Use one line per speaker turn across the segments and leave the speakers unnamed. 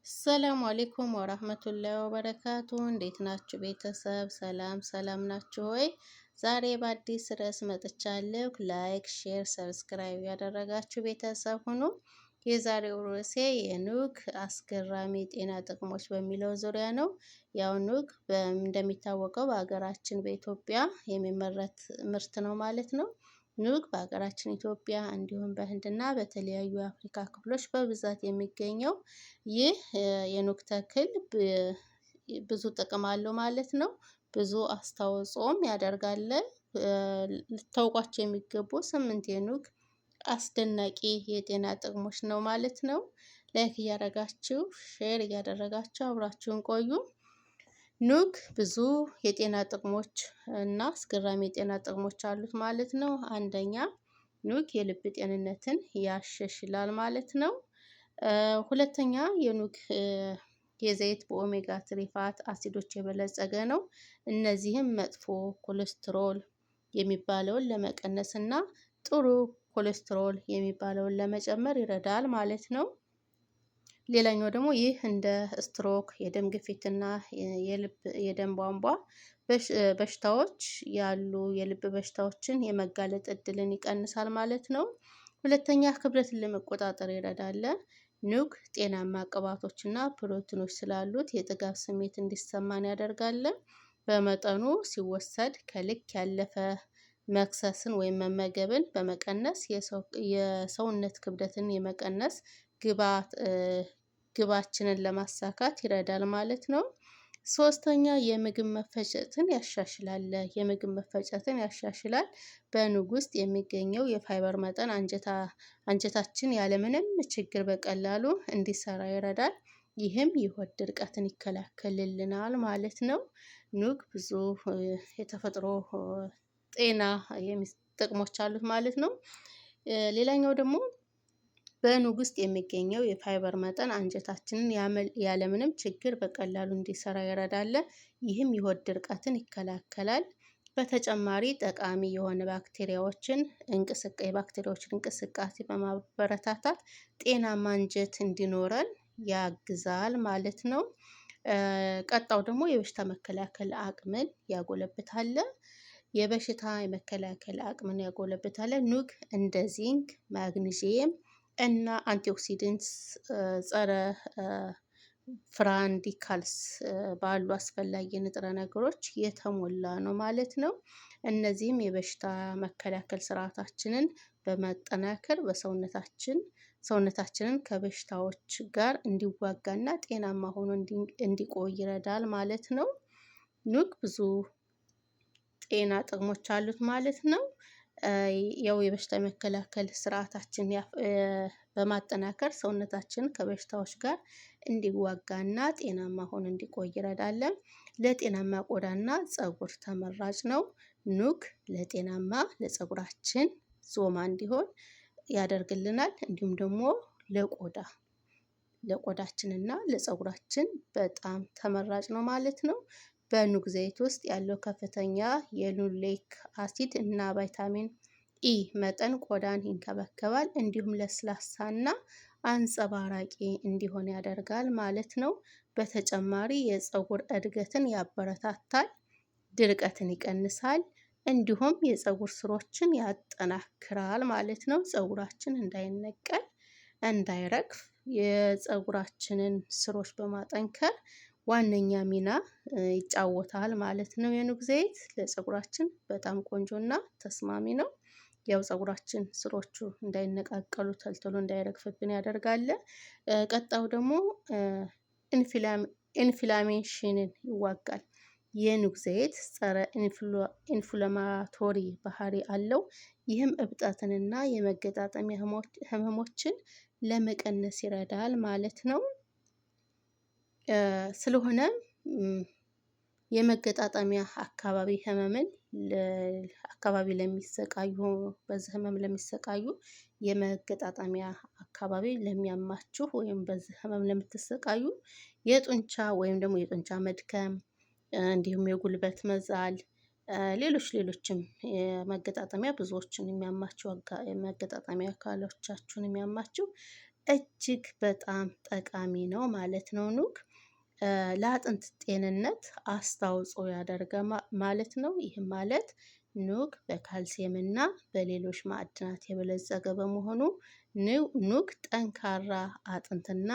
ሰላም አለይኩም ወራህመቱላሂ ወበረካቱ። እንዴት ናችሁ ቤተሰብ? ሰላም ናችሁ ወይ? ዛሬ በአዲስ ርዕስ መጥቻለሁ። ላይክ፣ ሼር፣ ሰብስክራይብ ያደረጋችሁ ቤተሰብ ሁኑ። የዛሬው ርዕሴ የኑግ አስገራሚ የጤና ጥቅሞች በሚለው ዙሪያ ነው። ያው ኑግ እንደሚታወቀው በሀገራችን በኢትዮጵያ የሚመረት ምርት ነው ማለት ነው። ኑግ በሀገራችን ኢትዮጵያ እንዲሁም በህንድና በተለያዩ የአፍሪካ ክፍሎች በብዛት የሚገኘው ይህ የኑግ ተክል ብዙ ጥቅም አለው ማለት ነው። ብዙ አስተዋጽኦም ያደርጋል። ልታውቋቸው የሚገቡ 8 የኑግ አስደናቂ የጤና ጥቅሞች ነው ማለት ነው። ላይክ እያደረጋችሁ ሼር እያደረጋችሁ አብራችሁን ቆዩ። ኑግ ብዙ የጤና ጥቅሞች እና አስገራሚ የጤና ጥቅሞች አሉት ማለት ነው። አንደኛ ኑግ የልብ ጤንነትን ያሻሽላል ማለት ነው። ሁለተኛ የኑግ የዘይት በኦሜጋ 3 ፋት አሲዶች የበለጸገ ነው። እነዚህም መጥፎ ኮሌስትሮል የሚባለውን ለመቀነስ እና ጥሩ ኮሌስትሮል የሚባለውን ለመጨመር ይረዳል ማለት ነው። ሌላኛው ደግሞ ይህ እንደ ስትሮክ፣ የደም ግፊትና የደም ቧንቧ በሽታዎች ያሉ የልብ በሽታዎችን የመጋለጥ እድልን ይቀንሳል ማለት ነው። ሁለተኛ ክብደትን ለመቆጣጠር ይረዳል። ኑግ ጤናማ ቅባቶችና ፕሮቲኖች ስላሉት የጥጋብ ስሜት እንዲሰማን ያደርጋል። በመጠኑ ሲወሰድ ከልክ ያለፈ መክሰስን ወይም መመገብን በመቀነስ የሰውነት ክብደትን የመቀነስ ግባችንን ለማሳካት ይረዳል ማለት ነው። ሶስተኛ የምግብ መፈጨትን ያሻሽላል። የምግብ መፈጨትን ያሻሽላል። በኑግ ውስጥ የሚገኘው የፋይበር መጠን አንጀታችን ያለምንም ችግር በቀላሉ እንዲሰራ ይረዳል። ይህም የሆድ ድርቀትን ይከላከልልናል ማለት ነው። ኑግ ብዙ የተፈጥሮ ጤና ጥቅሞች አሉት ማለት ነው። ሌላኛው ደግሞ በኑግ ውስጥ የሚገኘው የፋይበር መጠን አንጀታችንን ያለምንም ችግር በቀላሉ እንዲሰራ ይረዳል። ይህም የሆድ ድርቀትን ይከላከላል። በተጨማሪ ጠቃሚ የሆነ የባክቴሪያዎችን እንቅስቃሴ በማበረታታት ጤናማ አንጀት እንዲኖረን ያግዛል ማለት ነው። ቀጣው ደግሞ የበሽታ መከላከል አቅምን ያጎለብታል። የበሽታ የመከላከል አቅምን ያጎለብታል። ኑግ እንደ ዚንክ፣ ማግኒዚየም እና አንቲኦክሲደንትስ ጸረ ፍራንዲካልስ ባሉ አስፈላጊ ንጥረ ነገሮች የተሞላ ነው ማለት ነው። እነዚህም የበሽታ መከላከል ስርዓታችንን በማጠናከር ሰውነታችንን ከበሽታዎች ጋር እንዲዋጋና ጤናማ ሆኖ እንዲቆይ ይረዳል ማለት ነው። ኑግ ብዙ ጤና ጥቅሞች አሉት ማለት ነው። ያው የበሽታ መከላከል ስርዓታችን በማጠናከር ሰውነታችን ከበሽታዎች ጋር እንዲዋጋና ጤናማ ሆኖ እንዲቆይ ይረዳል። ለጤናማ ቆዳና ፀጉር ተመራጭ ነው። ኑግ ለጤናማ ለፀጉራችን ዞማ እንዲሆን ያደርግልናል። እንዲሁም ደግሞ ለቆዳችንና ለፀጉራችን በጣም ተመራጭ ነው ማለት ነው። በኑግ ዘይት ውስጥ ያለው ከፍተኛ የኑሌክ አሲድ እና ቫይታሚን ኢ መጠን ቆዳን ይንከባከባል፣ እንዲሁም ለስላሳና አንጸባራቂ እንዲሆን ያደርጋል ማለት ነው። በተጨማሪ የፀጉር እድገትን ያበረታታል፣ ድርቀትን ይቀንሳል፣ እንዲሁም የፀጉር ስሮችን ያጠናክራል ማለት ነው። ፀጉራችን እንዳይነቀል እንዳይረግፍ የፀጉራችንን ስሮች በማጠንከር ዋነኛ ሚና ይጫወታል ማለት ነው። የኑግ ዘይት ለፀጉራችን በጣም ቆንጆና ተስማሚ ነው። ያው ፀጉራችን ስሮቹ እንዳይነቃቀሉ ተልተሎ እንዳይረግፍብን ያደርጋል። ቀጣው ደግሞ ኢንፍላሜሽንን ይዋጋል። የኑግ ዘይት ጸረ ኢንፍላማቶሪ ባህሪ አለው። ይህም እብጠትንና የመገጣጠሚያ ህመሞችን ለመቀነስ ይረዳል ማለት ነው። ስለሆነም የመገጣጠሚያ አካባቢ ህመምን ለሚሰቃዩ በዚህ ህመም ለሚሰቃዩ የመገጣጠሚያ አካባቢ ለሚያማችሁ ወይም በዚህ ህመም ለምትሰቃዩ የጡንቻ ወይም ደግሞ የጡንቻ መድከም እንዲሁም የጉልበት መዛል ሌሎችም የመገጣጠሚያ ብዙዎችን የሚያማችሁ የመገጣጠሚያ አካሎቻችሁን የሚያማችሁ እጅግ በጣም ጠቃሚ ነው ማለት ነው። ኑግ ለአጥንት ጤንነት አስተዋጽኦ ያደርጋል ማለት ነው። ይህም ማለት ኑግ በካልሲየም እና በሌሎች ማዕድናት የበለጸገ በመሆኑ ኑግ ጠንካራ አጥንትና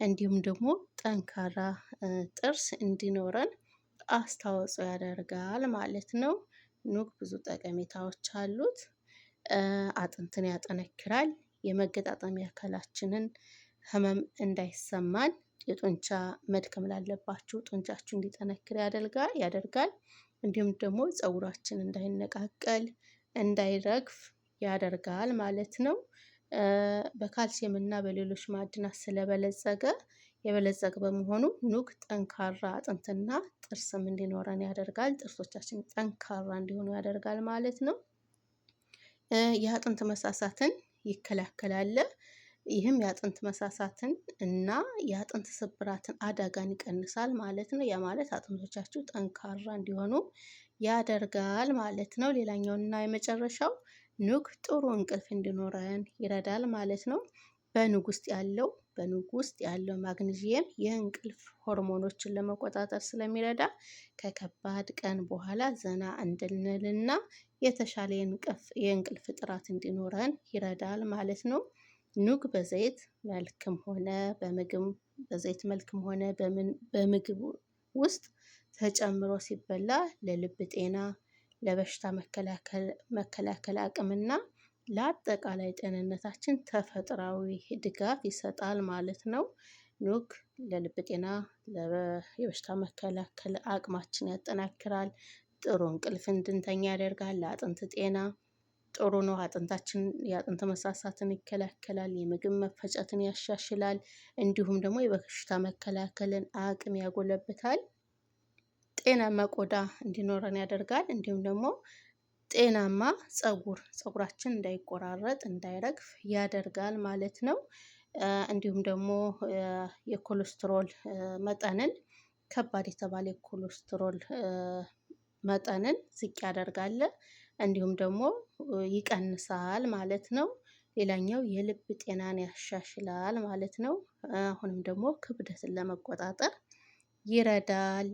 እንዲሁም ደግሞ ጠንካራ ጥርስ እንዲኖረን አስተዋጽኦ ያደርጋል ማለት ነው። ኑግ ብዙ ጠቀሜታዎች አሉት። አጥንትን ያጠነክራል። የመገጣጠሚያ አካላችንን ህመም እንዳይሰማን፣ የጡንቻ መድከም ላለባችሁ ጡንቻችሁ እንዲጠነክር ያደርጋል። እንዲሁም ደግሞ ፀጉራችን እንዳይነቃቀል፣ እንዳይረግፍ ያደርጋል ማለት ነው። በካልሲየም እና በሌሎች ማዕድናት የበለጸገ በመሆኑ ኑግ ጠንካራ አጥንትና ጥርስም እንዲኖረን ያደርጋል። ጥርሶቻችን ጠንካራ እንዲሆኑ ያደርጋል ማለት ነው። የአጥንት መሳሳትን ይከላከላል። ይህም የአጥንት መሳሳትን እና የአጥንት ስብራትን አደጋን ይቀንሳል ማለት ነው። ያ ማለት አጥንቶቻችሁ ጠንካራ እንዲሆኑ ያደርጋል ማለት ነው። ሌላኛውና የመጨረሻው ኑግ ጥሩ እንቅልፍ እንዲኖረን ይረዳል ማለት ነው። በኑግ ውስጥ ያለው ማግኒዚየም የእንቅልፍ ሆርሞኖችን ለመቆጣጠር ስለሚረዳ ከከባድ ቀን በኋላ ዘና እንድንልና የተሻለ የእንቅልፍ ጥራት እንዲኖረን ይረዳል ማለት ነው። ኑግ በዘይት መልክም ሆነ በምግብ ውስጥ ተጨምሮ ሲበላ ለልብ ጤና፣ ለበሽታ መከላከል አቅምና ለአጠቃላይ ጤንነታችን ተፈጥሯዊ ድጋፍ ይሰጣል ማለት ነው። ኑግ ለልብ ጤና፣ የበሽታ መከላከል አቅማችን ያጠናክራል። ጥሩ እንቅልፍ እንድንተኛ ያደርጋል። ለአጥንት ጤና ጥሩ ነው። የአጥንት መሳሳትን ይከላከላል። የምግብ መፈጨትን ያሻሽላል። እንዲሁም ደግሞ የበሽታ መከላከልን አቅም ያጎለብታል። ጤናማ ቆዳ እንዲኖረን ያደርጋል። እንዲሁም ደግሞ ጤናማ ፀጉራችን እንዳይቆራረጥ እንዳይረግፍ ያደርጋል ማለት ነው። እንዲሁም ደግሞ የኮሌስትሮል መጠንን ከባድ የተባለ የኮሌስትሮል መጠንን ዝቅ ያደርጋል። እንዲሁም ደግሞ ይቀንሳል ማለት ነው። ሌላኛው የልብ ጤናን ያሻሽላል ማለት ነው። አሁንም ደግሞ ክብደትን ለመቆጣጠር ይረዳል።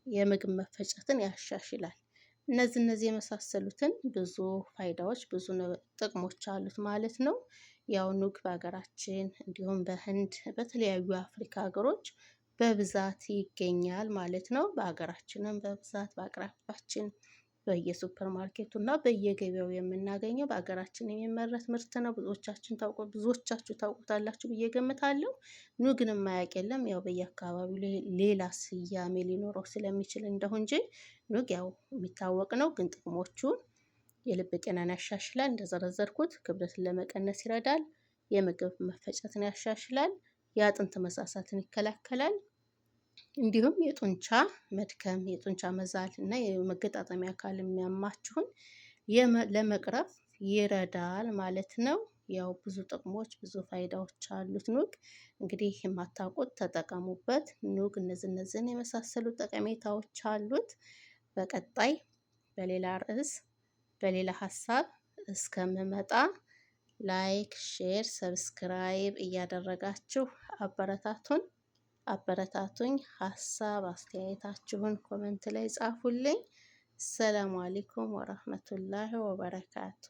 የምግብ መፈጨትን ያሻሽላል። እነዚህ የመሳሰሉትን ብዙ ፋይዳዎች ብዙ ጥቅሞች አሉት ማለት ነው። ያው ኑግ በሀገራችን እንዲሁም በህንድ በተለያዩ የአፍሪካ ሀገሮች በብዛት ይገኛል ማለት ነው። በሀገራችንም በብዛት በአቅራቢያችን በየሱፐር ማርኬቱ እና በየገበያው የምናገኘው በሀገራችን የሚመረት ምርት ነው። ብዙዎቻችሁ ታውቁታላችሁ ብዬ ገምታለሁ። ኑግን የማያውቅ የለም። ያው በየአካባቢው ሌላ ስያሜ ሊኖረው ስለሚችል እንደሁ እንጂ ኑግ ያው የሚታወቅ ነው። ግን ጥቅሞቹን የልብ ጤናን ያሻሽላል፣ እንደዘረዘርኩት ክብደትን ለመቀነስ ይረዳል፣ የምግብ መፈጨትን ያሻሽላል፣ የአጥንት መሳሳትን ይከላከላል፣ እንዲሁም የጡንቻ መድከም፣ የጡንቻ መዛል እና የመገጣጠሚያ አካል የሚያማችሁን ለመቅረፍ ይረዳል ማለት ነው። ያው ብዙ ጥቅሞች ብዙ ፋይዳዎች አሉት ኑግ። እንግዲህ የማታውቁት ተጠቀሙበት። ኑግ እነዚህን የመሳሰሉ ጠቀሜታዎች አሉት። በቀጣይ በሌላ ርዕስ በሌላ ሀሳብ እስከምመጣ ላይክ፣ ሼር፣ ሰብስክራይብ እያደረጋችሁ አበረታቱኝ። ሀሳብ አስተያየታችሁን ኮመንት ላይ ጻፉልኝ። ሰላም አለይኩም ወራህመቱላሂ ወበረካቱ።